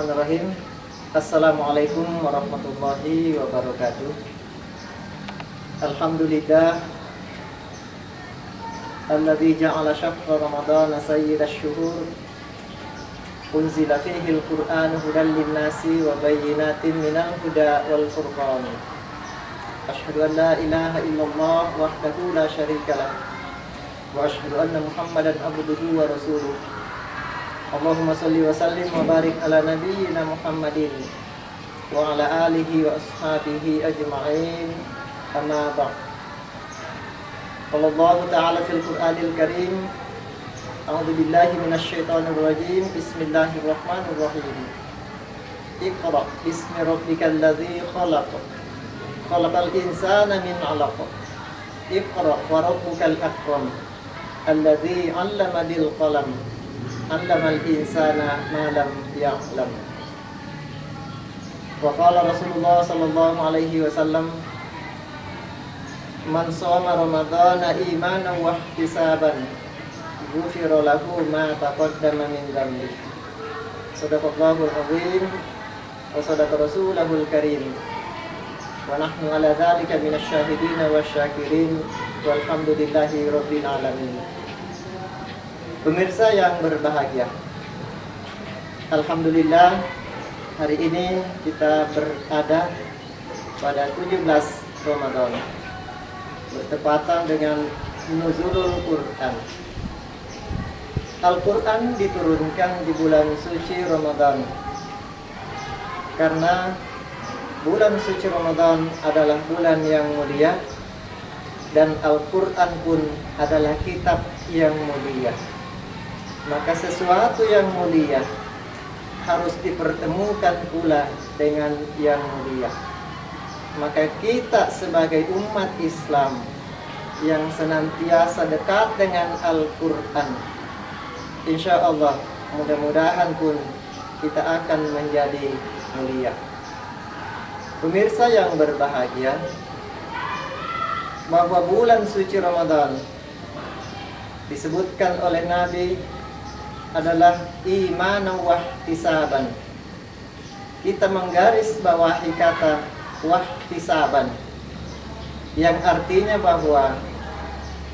Bismillahirrahmanirrahim. Assalamualaikum warahmatullahi wabarakatuh. Alhamdulillah alladzi ja'ala syahra ramadhana sayyidash syuhur unzila fihi al-Qur'anu hudan lin-nasi wa bayyinatin minal huda wal furqan. Asyhadu an la ilaha illallah wahdahu la syarika lah wa asyhadu anna Muhammadan abduhu wa rasuluh. Allahumma salli wa sallim wa barik ala nabiyyina Muhammadin wa ala alihi wa ashabihi ajma'in. Amma ba'd. Qala Allah ta'ala fil Qur'anil Karim, a'udzu billahi minasy syaithanir rajim. Bismillahirrahmanirrahim. Iqra bismi rabbikal ladzi khalaq. Khalaqal insana min 'alaq. Iqra wa rabbukal akram. Alladzi 'allama bil qalam. 'Allamal insana ma lam ya'lam. Wa qala Rasulullah sallallahu alaihi wasallam, man shoma ramadhana imanan wa ihtisaban ghufira lahu ma taqaddama min dhanbi. Shadaqallahul azim wa shadaqa rasulahul karim. Wa nahnu ala dzalika minasy syahidin wasyakirin walhamdulillahi rabbil alamin. Pemirsa yang berbahagia, alhamdulillah hari ini kita berada pada 17 Ramadan, bertepatan dengan nuzulul Quran. Al-Quran diturunkan di bulan suci Ramadan karena bulan suci Ramadan adalah bulan yang mulia dan Al-Quran pun adalah kitab yang mulia. Maka sesuatu yang mulia harus dipertemukan pula dengan yang mulia. Maka kita sebagai umat Islam yang senantiasa dekat dengan Al-Quran, insya Allah mudah-mudahan pun kita akan menjadi mulia. Pemirsa yang berbahagia, bahwa bulan suci Ramadan disebutkan oleh Nabi adalah imanan wa ihtisaban. Kita menggaris bawahi kata wahtisaban yang artinya bahwa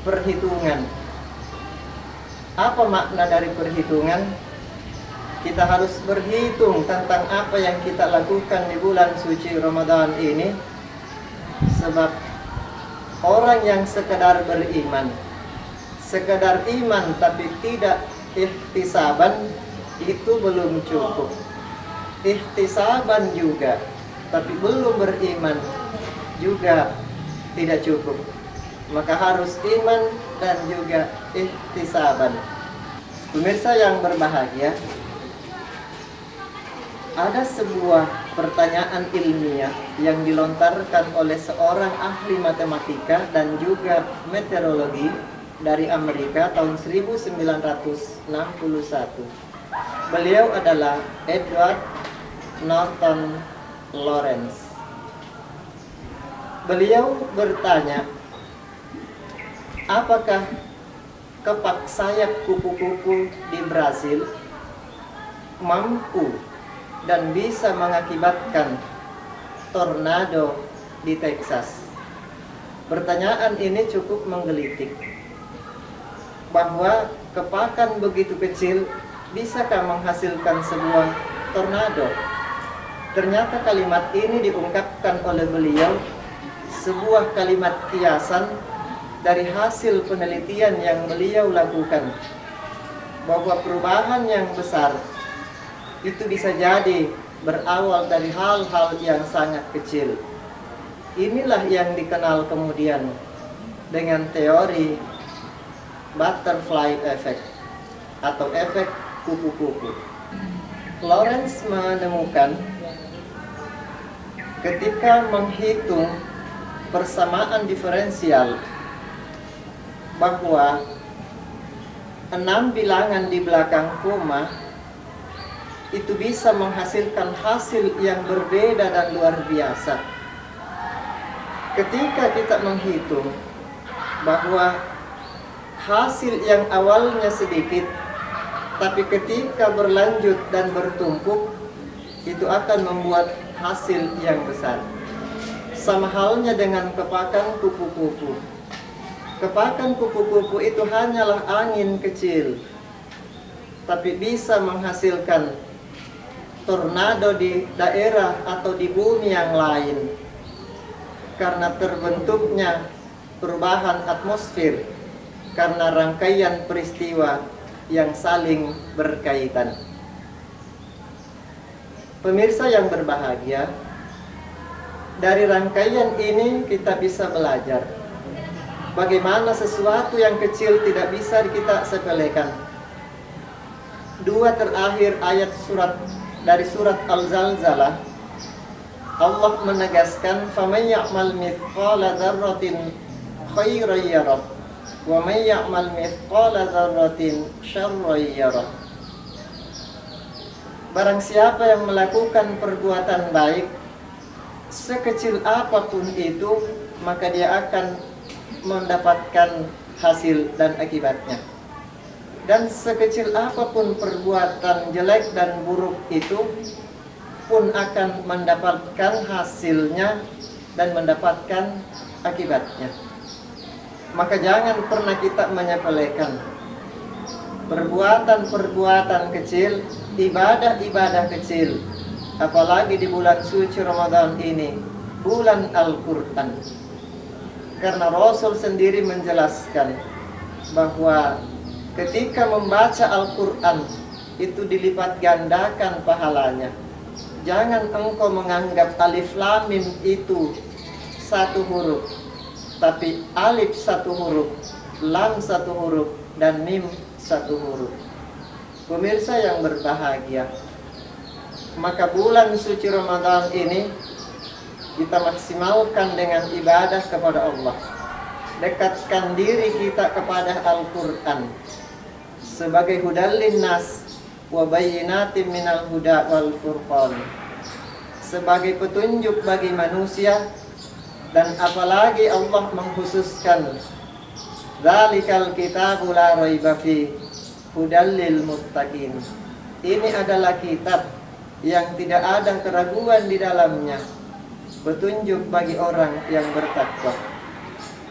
perhitungan. Apa makna dari perhitungan? Kita harus berhitung tentang apa yang kita lakukan di bulan suci Ramadan ini. Sebab orang yang sekedar beriman, sekedar iman tapi tidak ihtisaban, itu belum cukup. Ihtisaban juga tapi belum beriman juga tidak cukup. Maka harus iman dan juga ihtisaban. Pemirsa yang berbahagia, ada sebuah pertanyaan ilmiah yang dilontarkan oleh seorang ahli matematika dan juga meteorologi dari Amerika tahun 1961. Beliau adalah Edward Norton Lawrence. Beliau bertanya, apakah kepak sayap kupu-kupu di Brasil mampu dan bisa mengakibatkan tornado di Texas? Pertanyaan ini cukup menggelitik. Bahwa kepakan begitu kecil bisakah menghasilkan sebuah tornado? Ternyata kalimat ini diungkapkan oleh beliau, sebuah kalimat kiasan dari hasil penelitian yang beliau lakukan, bahwa perubahan yang besar itu bisa jadi berawal dari hal-hal yang sangat kecil. Inilah yang dikenal kemudian dengan teori butterfly effect atau efek kupu-kupu. Lawrence menemukan ketika menghitung persamaan diferensial bahwa 6 bilangan di belakang koma itu bisa menghasilkan hasil yang berbeda dan luar biasa. Ketika kita menghitung bahwa hasil yang awalnya sedikit, tapi ketika berlanjut dan bertumpuk, itu akan membuat hasil yang besar. Sama halnya dengan kepakan kupu-kupu. Kepakan kupu-kupu itu hanyalah angin kecil, tapi bisa menghasilkan tornado di daerah atau di bumi yang lain, karena terbentuknya perubahan atmosfer karena rangkaian peristiwa yang saling berkaitan. Pemirsa yang berbahagia, dari rangkaian ini kita bisa belajar bagaimana sesuatu yang kecil tidak bisa kita sepelekan. Dua terakhir ayat dari surat Al-Zalzalah, Allah menegaskan, "Faman ya'mal mithqala dzarratin khairan yarah, wa man ya'mal mithqala dzarratin syarran yarah." Barang siapa yang melakukan perbuatan baik, sekecil apapun itu, maka dia akan mendapatkan hasil dan akibatnya. Dan sekecil apapun perbuatan jelek dan buruk itu pun akan mendapatkan hasilnya dan mendapatkan akibatnya. Maka jangan pernah kita menyepelekan perbuatan-perbuatan kecil, ibadah-ibadah kecil, apalagi di bulan suci Ramadan ini, bulan Al-Quran. Karena Rasul sendiri menjelaskan bahwa ketika membaca Al-Quran itu dilipat gandakan pahalanya. Jangan engkau menganggap alif lam mim itu satu huruf, tapi alif satu huruf, lam satu huruf, dan mim satu huruf. Pemirsa yang berbahagia, maka bulan suci Ramadan ini kita maksimalkan dengan ibadah kepada Allah. Dekatkan diri kita kepada Al-Quran sebagai hudal linnas wa bayyinatin minal huda wal furqan, sebagai petunjuk bagi manusia, dan apalagi Allah mengkhususkan dzalikal kitabu la raiba fi hudal lil muttaqin. Ini adalah kitab yang tidak ada keraguan di dalamnya, petunjuk bagi orang yang bertakwa.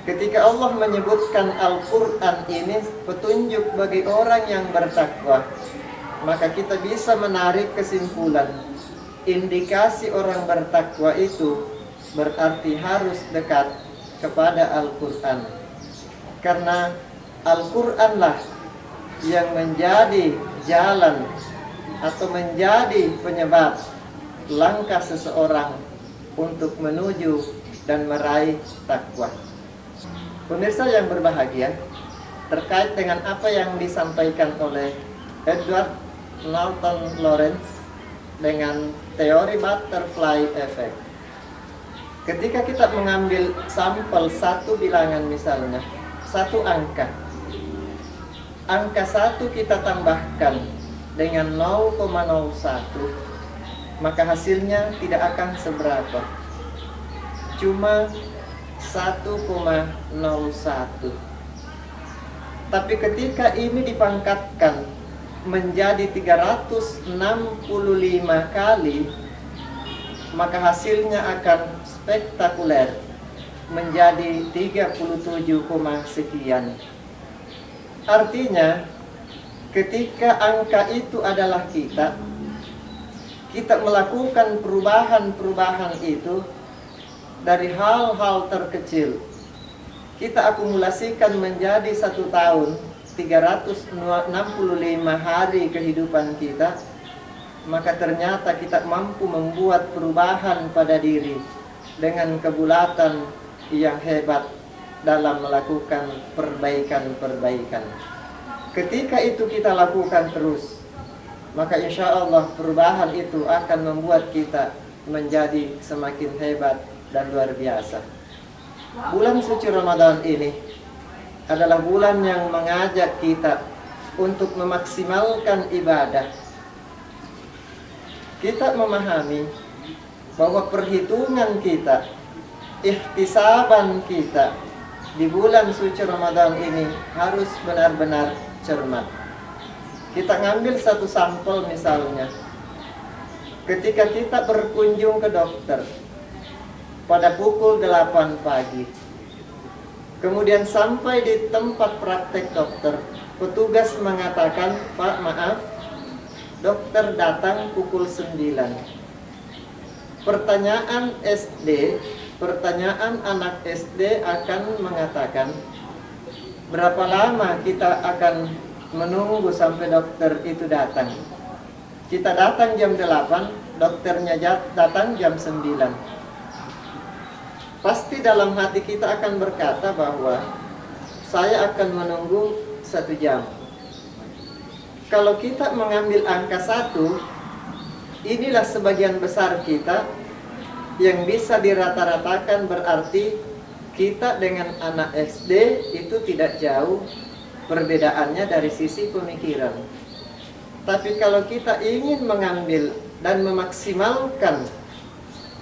Ketika Allah menyebutkan Al-Quran ini petunjuk bagi orang yang bertakwa, maka kita bisa menarik kesimpulan, indikasi orang bertakwa itu berarti harus dekat kepada Al-Quran. Karena Al-Quranlah yang menjadi jalan atau menjadi penyebab langkah seseorang untuk menuju dan meraih takwa. Pemirsa yang berbahagia, terkait dengan apa yang disampaikan oleh Edward Norton Lawrence dengan teori butterfly effect. Ketika kita mengambil sampel satu bilangan, misalnya satu angka 1 kita tambahkan dengan 0,01, maka hasilnya tidak akan seberapa, cuma 1,01. Tapi ketika ini dipangkatkan menjadi 365 kali, maka hasilnya akan spektakuler, menjadi 37, sekian. Artinya ketika angka itu adalah kita melakukan perubahan-perubahan itu dari hal-hal terkecil, kita akumulasikan menjadi 1 tahun 365 hari kehidupan kita, maka ternyata kita mampu membuat perubahan pada diri dengan kebulatan yang hebat dalam melakukan perbaikan-perbaikan. Ketika itu kita lakukan terus, maka insya Allah perubahan itu akan membuat kita menjadi semakin hebat dan luar biasa. Bulan suci Ramadan ini adalah bulan yang mengajak kita untuk memaksimalkan ibadah. Kita memahami bahwa perhitungan kita, ihtisaban kita di bulan suci Ramadan ini harus benar-benar cermat. Kita ngambil satu sampel, misalnya ketika kita berkunjung ke dokter pada pukul 8 pagi, kemudian sampai di tempat praktek dokter, petugas mengatakan, "Pak, maaf, dokter datang pukul 9. Pertanyaan anak SD akan mengatakan, berapa lama kita akan menunggu sampai dokter itu datang? Kita datang jam 8, dokternya datang jam 9. Pasti dalam hati kita akan berkata bahwa saya akan menunggu 1 jam. Kalau kita mengambil angka 1, inilah sebagian besar kita yang bisa dirata-ratakan, berarti kita dengan anak SD itu tidak jauh perbedaannya dari sisi pemikiran. Tapi kalau kita ingin mengambil dan memaksimalkan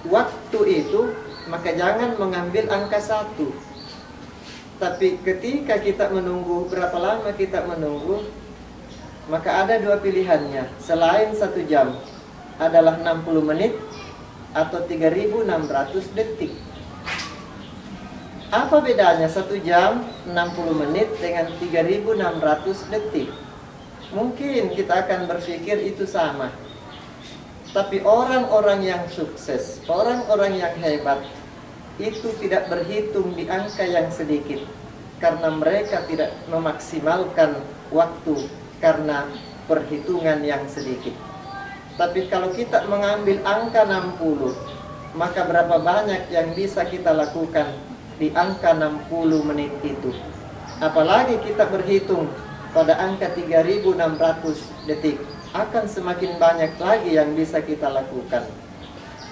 waktu itu, maka jangan mengambil angka 1. Tapi ketika kita menunggu, berapa lama kita menunggu, maka ada 2 pilihannya. Selain 1 jam adalah 60 menit atau 3600 detik. Apa bedanya 1 jam 60 menit dengan 3600 detik? Mungkin kita akan berpikir itu sama. Tapi orang-orang yang sukses, orang-orang yang hebat, itu tidak berhitung di angka yang sedikit, karena mereka tidak memaksimalkan waktu karena perhitungan yang sedikit. Tapi kalau kita mengambil angka 60, maka berapa banyak yang bisa kita lakukan di angka 60 menit itu? Apalagi kita berhitung pada angka 3600 detik, akan semakin banyak lagi yang bisa kita lakukan.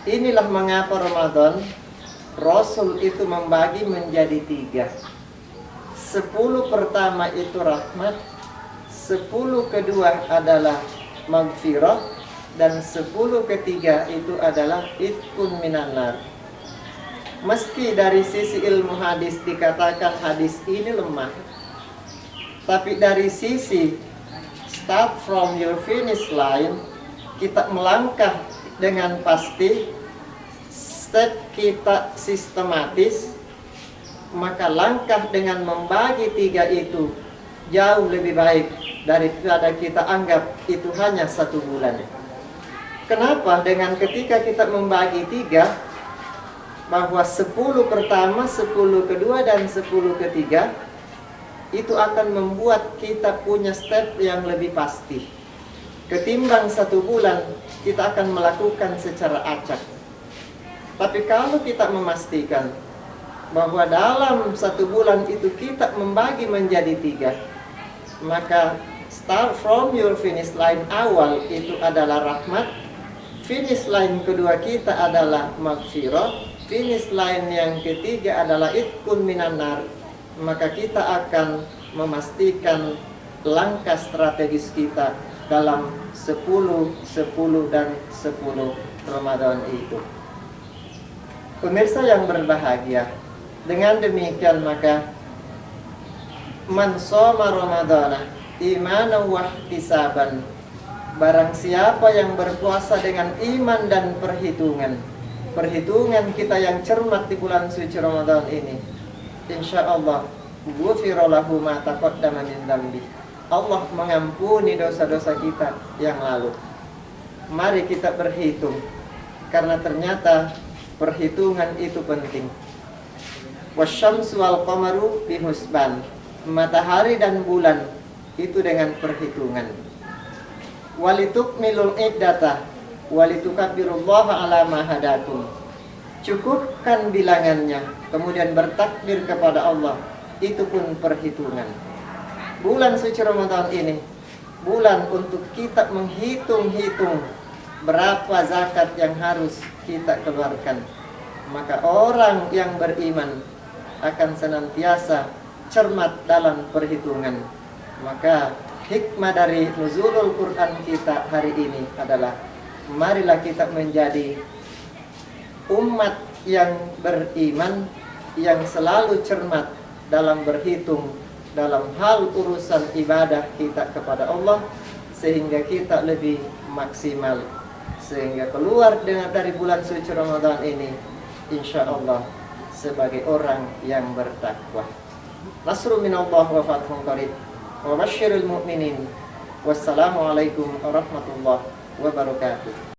Inilah mengapa Ramadan Rasul itu membagi menjadi 3. 10 pertama itu rahmat, 10 kedua adalah maghfirah, dan 10 ketiga itu adalah itqun minan nar. Meski dari sisi ilmu hadis dikatakan hadis ini lemah, tapi dari sisi start from your finish line, kita melangkah dengan pasti, step kita sistematis, maka langkah dengan membagi 3 itu jauh lebih baik daripada kita anggap itu hanya 1 bulan. Kenapa? Dengan ketika kita membagi 3, bahwa 10 pertama, 10 kedua, dan 10 ketiga, itu akan membuat kita punya step yang lebih pasti. Ketimbang 1 bulan, kita akan melakukan secara acak. Tapi kalau kita memastikan bahwa dalam 1 bulan itu kita membagi menjadi 3, maka start from your finish line awal itu adalah rahmat, finish line kedua kita adalah maghfirah, finish line yang ketiga adalah itqun minan nar, maka kita akan memastikan langkah strategis kita dalam 10, 10, dan 10 Ramadan itu. Pemirsa yang berbahagia, dengan demikian maka man shoma ramadhana imanan wa ihtisaban, barang siapa yang berpuasa dengan iman dan perhitungan kita yang cermat di bulan suci Ramadan ini, insyaallah ghufira lahu ma taqaddama min dzambi, Allah mengampuni dosa-dosa kita yang lalu. Mari kita berhitung, karena ternyata perhitungan itu penting. Wasyamsu wal qamaru bihusban, matahari dan bulan itu dengan perhitungan. Walitukmilul iddata walitukabbirullaha ala ma hadakum, cukupkan bilangannya, kemudian bertakbir kepada Allah, itu pun perhitungan. Bulan suci Ramadan ini bulan untuk kita menghitung-hitung berapa zakat yang harus kita keluarkan. Maka orang yang beriman akan senantiasa cermat dalam perhitungan. Maka hikmah dari nuzulul Quran kita hari ini adalah, marilah kita menjadi umat yang beriman, yang selalu cermat dalam berhitung dalam hal urusan ibadah kita kepada Allah, sehingga kita lebih maksimal sehingga keluar dari bulan suci Ramadan ini insya Allah sebagai orang yang bertakwa. Nasrun minallah wa fathun qarib wa basyiril mu'minin. Wassalamualaikum warahmatullahi wabarakatuh.